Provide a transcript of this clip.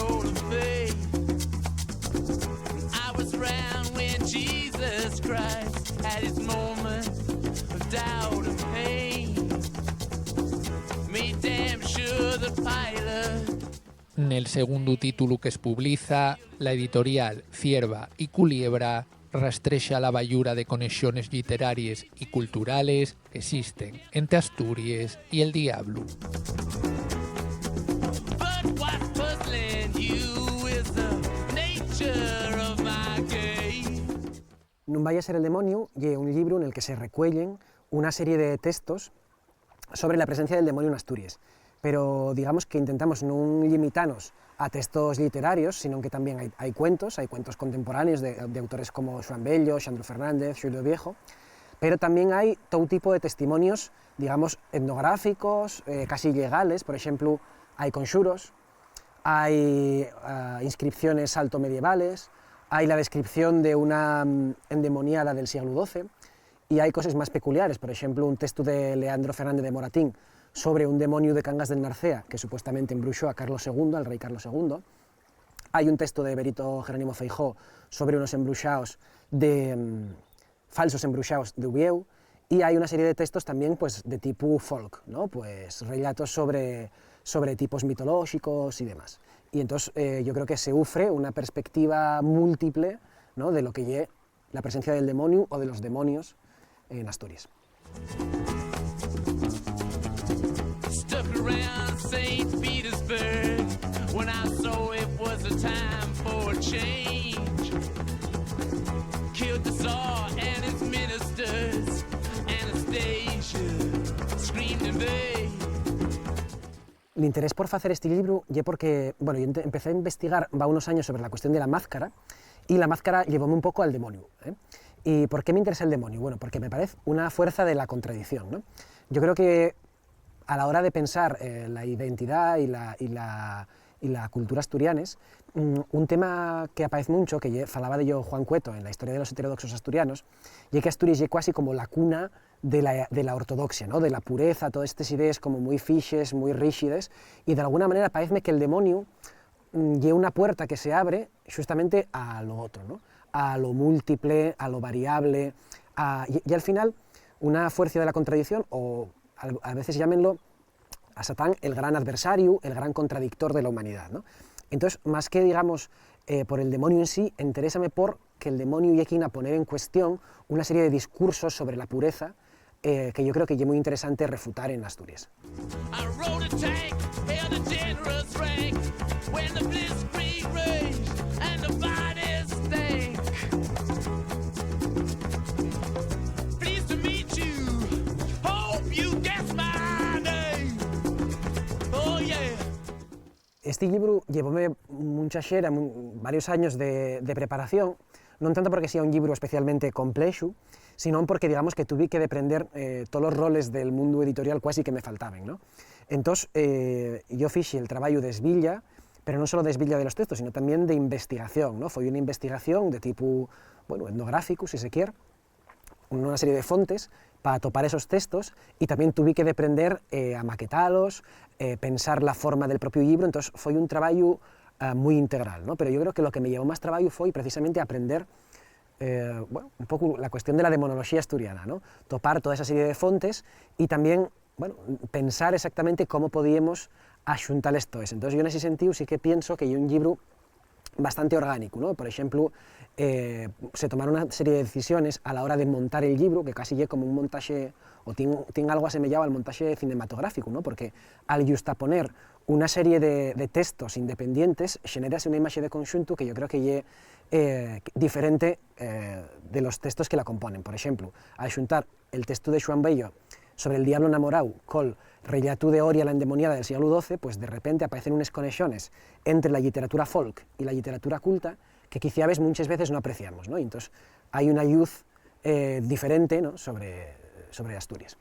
showed of faith. I was around when Jesus Christ had his moment of doubt and pain. Made damn sure the pilot. Nel segundo título que es publica, la editorial Cierva y Culiebra rastreja la ballura de conexiones literarias y culturales que existen entre Asturias y el diablo. But what's puzzling you is the nature of my game. Non vaya a ser el demonio y un libro en el que se recuellen una serie de textos sobre la presencia del demonio en Asturias, pero digamos que intentamos no limitarnos a textos literarios, sino que también hay cuentos contemporáneos de autores como Joan Bello, Xandro Fernández, Xulio Viejo, pero también hay todo tipo de testimonios, digamos, etnográficos, casi legales. Por ejemplo, hay conjuros, hay inscripciones altomedievales, hay la descripción de una endemoniada del siglo XII, y hay cosas más peculiares. Por ejemplo, un texto de Leandro Fernández de Moratín sobre un demonio de Cangas del Narcea que supuestamente embruxó a Carlos II, al rey Carlos II. Hay un texto de Benito Jerónimo Feijó sobre unos embruxados falsos embruxados de Ubieu, y hay una serie de textos también pues, de tipo folk, ¿no? Pues relatos sobre tipos mitológicos y demás. Y entonces yo creo que se ofrece una perspectiva múltiple, ¿no? De lo que es la presencia del demonio o de los demonios en Asturias. Stuck around St. Petersburg when I saw it was a time for a change. Killed the Tsar and his ministers. Anastasia screamed in vain. El interés por hacer este libro es porque, bueno, yo empecé a investigar unos años sobre la cuestión de la máscara, y la máscara llevóme un poco al demonio, ¿eh? ¿Y por qué me interesa el demonio? Bueno, porque me parece una fuerza de la contradicción, ¿no? Yo creo que a la hora de pensar la identidad y la cultura asturianes, un tema que aparece mucho, que falaba de ello Juan Cueto en la historia de los heterodoxos asturianos, y que Asturias es casi como la cuna de la ortodoxia, ¿no? De la pureza, todas estas ideas como muy fixes, muy rígidas, y de alguna manera parece que el demonio es una puerta que se abre justamente a lo otro, ¿no? A lo múltiple, a lo variable, y al final una fuerza de la contradicción, o a veces llámenlo a Satán el gran adversario, el gran contradictor de la humanidad, ¿no? Entonces, más que, digamos, por el demonio en sí, interésame por que el demonio llegue a poner en cuestión una serie de discursos sobre la pureza que yo creo que es muy interesante refutar en Asturias. I rode a tank, held a generous rank when the blitzkrieg raged and the bodies stank. Pleased to meet you. Hope you guess my name. Oh yeah. Este libro llevóme mucha xera, varios años de preparación, non tanto porque sea un libro especialmente complexo, sino porque, digamos, que tuve que deprender todos los roles del mundo editorial casi que me faltaban, ¿no? Entonces, yo fixe el trabajo de esbilla, pero no solo de esbilla de los textos, sino también de investigación, ¿no? Fue una investigación de tipo, bueno, etnográfico, si se quiere, una serie de fontes para topar esos textos, y también tuve que deprender a maquetarlos, pensar la forma del propio libro. Entonces fue un trabajo muy integral, ¿no? Pero yo creo que lo que me llevó más trabajo fue precisamente aprender bueno, un poco la cuestión de la demonología asturiana, ¿no? Topar toda esa serie de fontes y también, bueno, pensar exactamente cómo podíamos axuntar esto. Entonces yo en ese sentido sí que pienso que hay un libro bastante orgánico, ¿no? Por ejemplo, se tomaron una serie de decisiones a la hora de montar el libro, que casi es como un montaje, o tiene algo asemejado al montaje cinematográfico, ¿no? Porque al justaponer una serie de textos independientes, generase una imagen de conjunto que yo creo que es diferente de los textos que la componen. Por ejemplo, al juntar el texto de Joan Bello sobre el diablo enamorado col relato de Oria la endemoniada del siglo XII, pues de repente aparecen unas conexiones entre la literatura folk y la literatura culta que quizá muchas veces no apreciamos, ¿no? Y entonces hay una luz diferente, ¿no? sobre Asturias.